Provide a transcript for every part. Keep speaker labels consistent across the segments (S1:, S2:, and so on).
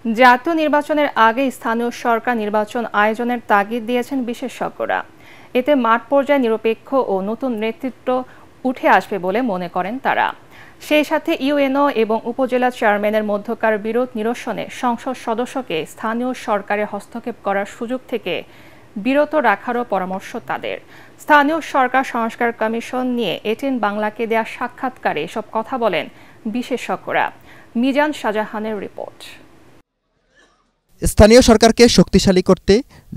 S1: জাতীয় নির্বাচনের আগে স্থানীয় সরকার নির্বাচন আয়োজনের তাগিদ দিয়েছেন বিশেষজ্ঞরা। এতে মাঠ পর্যায়ে নিরপেক্ষ ও নতুন নেতৃত্ব উঠে আসবে বলে মনে করেন তারা। সেই সাথে ইউএনও এবং উপজেলা চেয়ারম্যানের মধ্যকার বিরোধ নিরসনে সংসদ সদস্যকে স্থানীয় সরকারের হস্তক্ষেপ করার সুযোগ থেকে বিরত রাখারও পরামর্শ তাদের। স্থানীয় সরকার সংস্কার কমিশন নিয়ে এটিএন বাংলাকে দেয়া সাক্ষাৎকারে এসব কথা বলেন বিশেষজ্ঞরা। মিজান শাহজাহানের রিপোর্ট।
S2: স্থানীয় সরকারকে শক্তিশালী করতে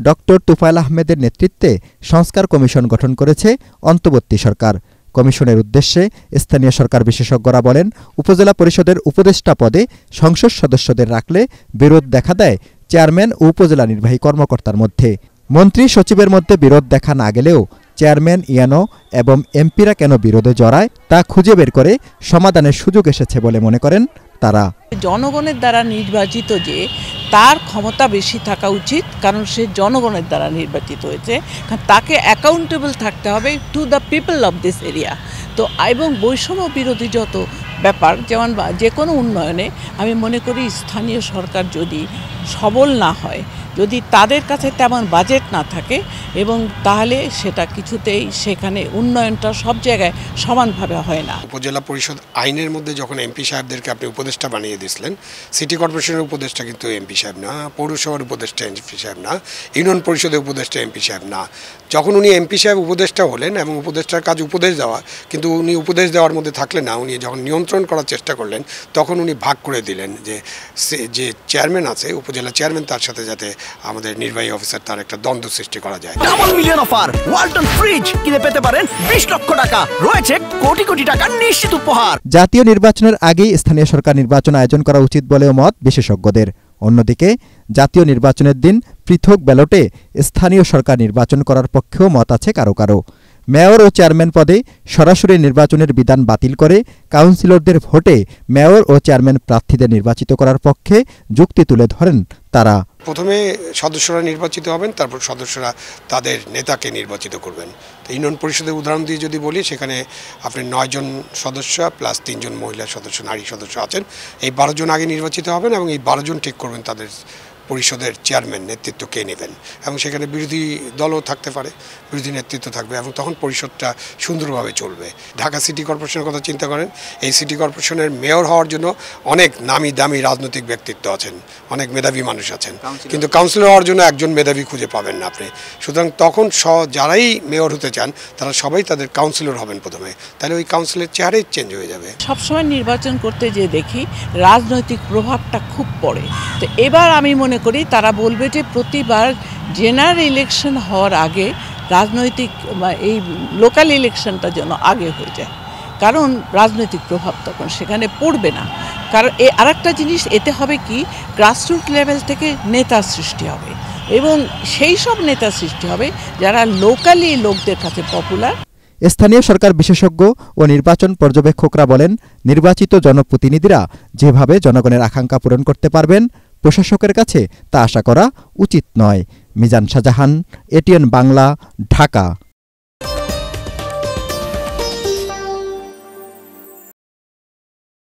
S2: ডক্টর তুফাইল আহমেদের নেতৃত্বে সংস্কার কমিশন গঠন করেছে অন্তর্বর্তী সরকার। কমিশনের উদ্দেশ্যে স্থানীয় সরকার বিশেষজ্ঞরা বলেন, উপজেলা পরিষদের উপদেষ্টা পদে সংসদ সদস্যদের রাখলে বিরোধ দেখা দেয় চেয়ারম্যান ও উপজেলা নির্বাহী কর্মকর্তার মধ্যে। মন্ত্রী সচিবের মধ্যে বিরোধ দেখা না গেলেও চেয়ারম্যান, ইউএনও এবং এমপিরা কেন বিরোধে জড়ায় তা খুঁজে বের করে সমাধানের সুযোগ এসেছে বলে মনে করেন তারা।
S3: জনগণের দ্বারা নির্বাচিত যে তার ক্ষমতা বেশি থাকা উচিত, কারণ সে জনগণের দ্বারা নির্বাচিত হয়েছে, তাকে অ্যাকাউন্টেবল থাকতে হবে to the people of this area. তো এবং বৈষম্য বিরোধী যত ব্যাপার, যেমন যে কোনো উন্নয়নে আমি মনে করি স্থানীয় সরকার যদি সবল না হয়, যদি তাদের কাছে তেমন বাজেট না থাকে, এবং তাহলে সেটা কিছুতেই সেখানে উন্নয়নটা সব জায়গায় সমানভাবে হয় না।
S4: উপজেলা পরিষদ আইনের মধ্যে যখন এমপি সাহেবদেরকে আপনি উপদেষ্টা বানিয়ে দিয়েছিলেন, সিটি কর্পোরেশনের উপদেষ্টা কিন্তু এমপি সাহেব না, পৌরসভার উপদেষ্টা এমপি সাহেব না, ইউনিয়ন পরিষদের উপদেষ্টা এমপি সাহেব না। যখন উনি এমপি সাহেব উপদেষ্টা হলেন এবং উপদেষ্টার কাজ উপদেশ দেওয়া, কিন্তু উনি উপদেশ দেওয়ার মধ্যে থাকলেন না, উনি যখন নিয়ন্ত্রণ করার চেষ্টা করলেন তখন উনি ভাগ করে দিলেন যে চেয়ারম্যান আছে, উপজেলা চেয়ারম্যান, তার সাথে যাতে আমাদের নির্বাহী অফিসার তার একটা দ্বন্দ্ব সৃষ্টি করা যায়।
S5: Double million offer, Walton fridge কিনে পেতে পারেন 20 লক্ষ টাকা, রয়েছে কোটি কোটি টাকার নিশ্চিত উপহার।
S2: জাতীয় নির্বাচনের আগেই স্থানীয় সরকার নির্বাচন আয়োজন করা উচিত বলেও মত বিশেষজ্ঞদের। অন্যদিকে জাতীয় নির্বাচনের দিন পৃথক ব্যালটে স্থানীয় সরকার নির্বাচন করার পক্ষেও মত আছে কারো কারো। মেয়র ও চেয়ারম্যান পদে সরাসরি নির্বাচনের বিধান বাতিল করে কাউন্সিলরদের ভোটে মেয়র ও চেয়ারম্যান প্রার্থীদের নির্বাচিত করার পক্ষে যুক্তি তুলে ধরেন তারা।
S4: প্রথমে সদস্যরা নির্বাচিত হবেন, তারপর সদস্যরা তাদের নেতাকে নির্বাচিত করবেন। তো ইউনিয়ন পরিষদের উদাহরণ দিয়ে যদি বলি, সেখানে আপনি 9 জন সদস্য প্লাস 3 জন মহিলা সদস্য, নারী সদস্য আছেন। এই 12 জন আগে নির্বাচিত হবেন এবং এই 12 জন ঠিক করবেন তাদের পরিষদের চেয়ারম্যান নেতৃত্ব কে নেবেন, এবং সেখানে বিরোধী দলও থাকতে পারে, বিরোধী নেতৃত্ব থাকবে, এবং তখন পরিষদটা সুন্দরভাবে চলবে। ঢাকা সিটি কর্পোরেশনের কথা চিন্তা করেন, এই সিটি কর্পোরেশনের মেয়র হওয়ার জন্য অনেক নামি দামি রাজনৈতিক ব্যক্তিত্ব আছেন, অনেক মেধাবী মানুষ আছেন, কিন্তু কাউন্সিলর হওয়ার জন্য একজন মেধাবী খুঁজে পাবেন না আপনি। সুতরাং তখন যারাই মেয়র হতে চান তারা সবাই তাদের কাউন্সিলর হবেন প্রথমে, তাহলে ওই কাউন্সিলের চেহারাই চেঞ্জ হয়ে যাবে।
S3: সবসময় নির্বাচন করতে যে দেখি রাজনৈতিক প্রভাবটা খুব পড়ে। তো এবার আমি মনে করি তারা বলবে যে প্রতিবার জেনারেল ইলেকশন হওয়ার আগে রাজনৈতিক এই লোকাল ইলেকশনটা যেন আগে হয়ে যায়, কারণ রাজনৈতিক প্রভাব তখন সেখানে পড়বে না। কারণ আরেকটা জিনিস এতে হবে কি, গ্রাসরুট লেভেল থেকে নেতা সৃষ্টি হবে, এবং সেই সব নেতা সৃষ্টি হবে যারা লোকালি লোকদের কাছে পপুলার।
S2: স্থানীয় সরকার বিশেষজ্ঞ ও নির্বাচন পর্যবেক্ষকরা বলেন, নির্বাচিত জনপ্রতিনিধিরা যেভাবে জনগণের আকাঙ্ক্ষা পূরণ করতে পারবেন, প্রশাসকের কাছে তা আশা করা উচিত নয়। মিজান শাহজাহান, এটিএন বাংলা, ঢাকা।